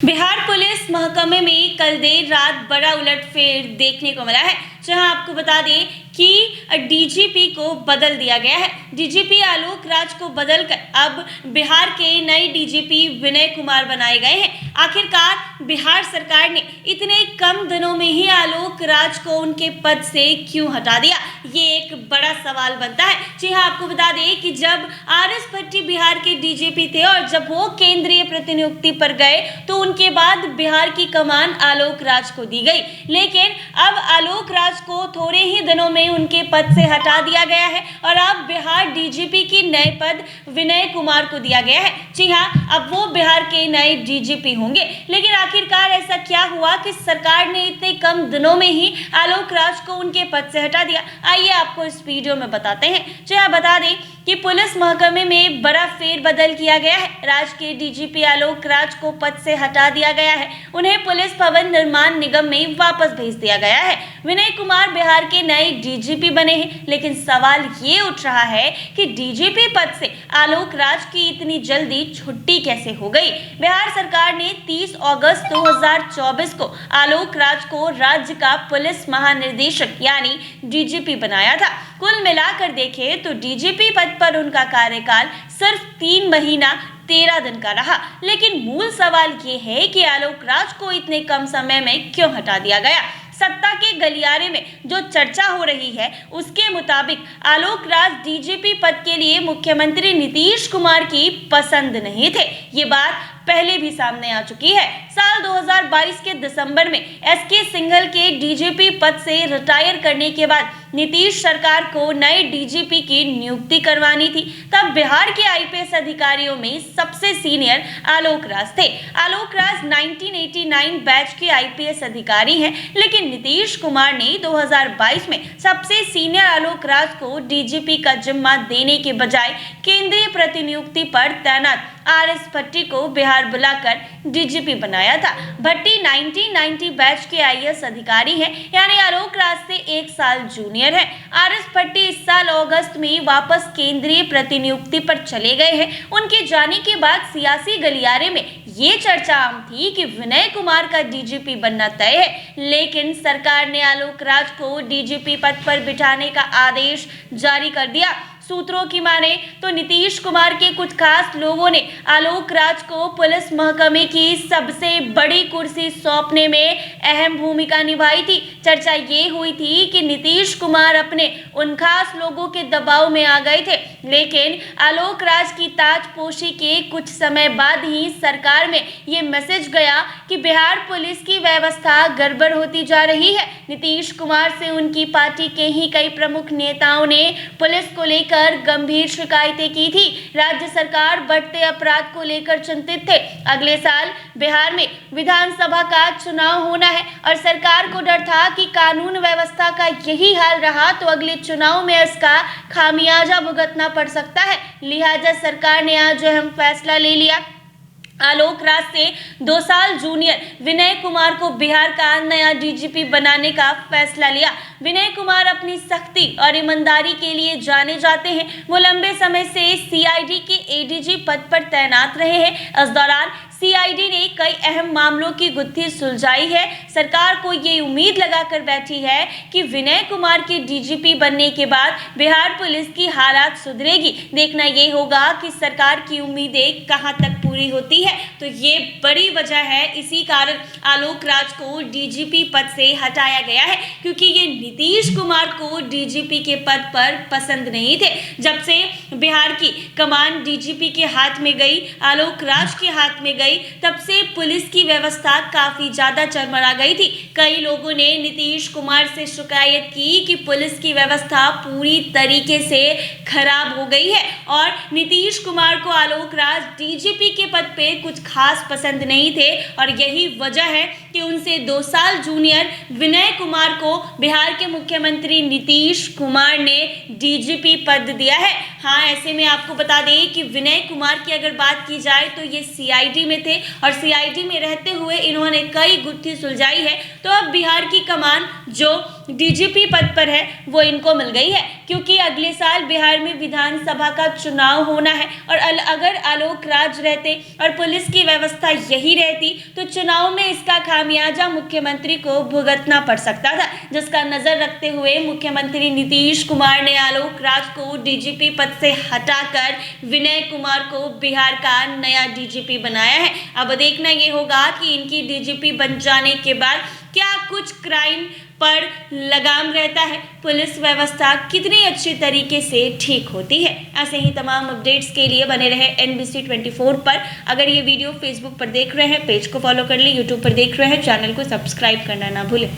Bihar police महकमे में कल देर रात बड़ा उलटफेर देखने को मिला है, जहां आपको बता दें कि डीजीपी को बदल दिया गया है। डीजीपी आलोक राज को बदलकर अब बिहार के नए डीजीपी विनय कुमार बनाए गए हैं। आखिरकार बिहार सरकार ने इतने कम दिनों में ही आलोक राज को उनके पद से क्यों हटा दिया, ये एक बड़ा सवाल बनता है। जी हाँ, आपको बता दें कि जब आर.एस. भट्टी बिहार के डीजीपी थे और जब वो केंद्रीय प्रतिनियुक्ति पर गए तो उनके बाद बिहार की कमान आलोक राज को दी गई, लेकिन अब आलोक राज को थोड़े ही दिनों में उनके पद से हटा दिया गया है और अब बिहार डीजीपी की नए पद विनय कुमार को दिया गया है। जी हाँ, अब वो बिहार के नए डीजीपी होंगे। लेकिन आखिरकार ऐसा क्या हुआ कि सरकार ने इतने कम दिनों में ही आलोक राज को उनके पद से हटा दिया? आइए आपको इस वीडियो में बताते हैं। जी हाँ, बता दें कि पुलिस महकमे में बड़ा फेरबदल किया गया है। राज्य के डीजीपी आलोक राज को पद से हटा दिया गया है। उन्हें पुलिस भवन निर्माण निगम में वापस भेज दिया गया है। विनय कुमार बिहार के नए डीजीपी बने हैं, लेकिन सवाल ये उठ रहा है कि डीजीपी पद से आलोक राज की इतनी जल्दी छुट्टी कैसे हो गई? बिहार सरकार ने 30 अगस्त 2024 को आलोक राज को राज्य का पुलिस महानिदेशक यानी डीजीपी बनाया था। कुल मिलाकर देखें तो डीजीपी पद पर उनका कार्यकाल सिर्फ 3 महीना 13 दिन का रहा। लेकिन मूल सवाल ये है कि आलोक राज को इतने कम समय में क्यों हटा दिया गया? सत्ता के गलियारे में जो चर्चा हो रही है उसके मुताबिक आलोक राज डीजीपी पद के लिए मुख्यमंत्री नीतीश कुमार की पसंद नहीं थे। ये बात पहले भी सामने आ चुकी है। साल 2022 के दिसंबर में एसके सिंघल के डीजीपी पद से रिटायर करने के बाद नीतीश सरकार को नए डीजीपी की नियुक्ति करवानी थी। तब बिहार के आईपीएस अधिकारियों में सबसे सीनियर आलोक राज थे। आलोक राज 1989 बैच के आईपीएस अधिकारी हैं, लेकिन नीतीश कुमार ने 2022 में सबसे सीनियर आलोक राज को डीजीपी का जिम्मा देने के बजाय केंद्रीय प्रतिनियुक्ति पर तैनात आर.एस. भट्टी को बिहार बुलाकर डीजीपी बनाया था। भट्टी 1990 बैच के आईएएस अधिकारी हैं, यानी आलोक राज से 1 साल जूनियर है। आर.एस. भट्टी इस साल अगस्त में वापस केंद्रीय प्रतिनियुक्ति पर चले गए हैं। उनके जाने के बाद सियासी गलियारे में ये चर्चा आम थी कि विनय कुमार का डीजीपी बनना तय है, लेकिन सरकार ने आलोक राज को डीजीपी पद पर बिठाने का आदेश जारी कर दिया। सूत्रों की माने तो नीतीश कुमार के कुछ खास लोगों ने आलोक राज को पुलिस महकमे की सबसे बड़ी कुर्सी सौंपने में अहम भूमिका निभाई थी। चर्चा ये हुई थी कि नीतीश कुमार अपने उन खास लोगों के दबाव में आ गए थे, लेकिन आलोक राज की ताजपोशी के कुछ समय बाद ही सरकार में ये मैसेज गया कि बिहार पुलिस की व्यवस्था गड़बड़ होती जा रही है। नीतीश कुमार से उनकी पार्टी के ही कई प्रमुख नेताओं ने पुलिस को लेकर गंभीर शिकायतें की थी। राज्य सरकार बढ़ते अपराध को लेकर चिंतित थे। अगले साल बिहार में विधानसभा का चुनाव होना है और सरकार को डर था कि कानून व्यवस्था का यही हाल रहा तो अगले चुनाव में इसका खामियाजा भुगतना पड़ सकता है। लिहाजा सरकार ने आज अहम फैसला ले लिया। आलोक राज से 2 साल जूनियर विनय कुमार को बिहार का नया डीजीपी बनाने का फैसला लिया। विनय कुमार अपनी सख्ती और ईमानदारी के लिए जाने जाते हैं। वो लंबे समय से सीआईडी के एडीजी पद पर तैनात रहे हैं। इस दौरान सीआईडी ने कई अहम मामलों की गुत्थी सुलझाई है। सरकार को ये उम्मीद लगाकर बैठी है कि विनय कुमार के डीजीपी बनने के बाद बिहार पुलिस की हालात सुधरेगी। देखना ये होगा कि सरकार की उम्मीदें कहां तक पूरी होती है। तो ये बड़ी वजह है, इसी कारण आलोक राज को डीजीपी पद से हटाया गया है, क्योंकि ये नीतीश कुमार को डीजीपी के पद पर पसंद नहीं थे। जब से बिहार की कमान डीजीपी के हाथ में गई, आलोक राज के हाथ में गई, तब से पुलिस की व्यवस्था काफी ज्यादा चरमरा गई थी। कई लोगों ने नीतीश कुमार से शिकायत की कि पुलिस की व्यवस्था पूरी तरीके से खराब हो गई है और नीतीश कुमार को आलोक राज डीजीपी के पद पे कुछ खास पसंद नहीं थे और यही वजह है कि उनसे 2 साल जूनियर विनय कुमार को बिहार के मुख्यमंत्री नीतीश कुमार ने डीजीपी पद दिया है। हाँ, ऐसे में आपको बता दें कि विनय कुमार की अगर बात की जाए तो ये सीआईडी में थे और सीआईडी में रहते हुए इन्होंने कई गुत्थी सुलझाई है। तो अब बिहार की कमान जो डीजीपी पद पर है वो इनको मिल गई है, क्योंकि अगले साल बिहार में विधानसभा का चुनाव होना है और अगर आलोक राज रहते और पुलिस की व्यवस्था यही रहती तो चुनाव में इसका खामियाजा मुख्यमंत्री को भुगतना पड़ सकता था, जिसका नजर रखते हुए मुख्यमंत्री नीतीश कुमार ने आलोक राज को डीजीपी पद से हटाकर विनय कुमार को बिहार का नया डीजीपी बनाया है। अब देखना ये होगा कि इनकी डीजीपी बन जाने के बाद क्या कुछ क्राइम पर लगाम रहता है, पुलिस व्यवस्था कितनी अच्छी तरीके से ठीक होती है। ऐसे ही तमाम अपडेट्स के लिए बने रहे NBC 24 पर। अगर ये वीडियो फेसबुक पर देख रहे हैं पेज को फॉलो कर ले, यूट्यूब पर देख रहे हैं चैनल को सब्सक्राइब करना ना भूलें।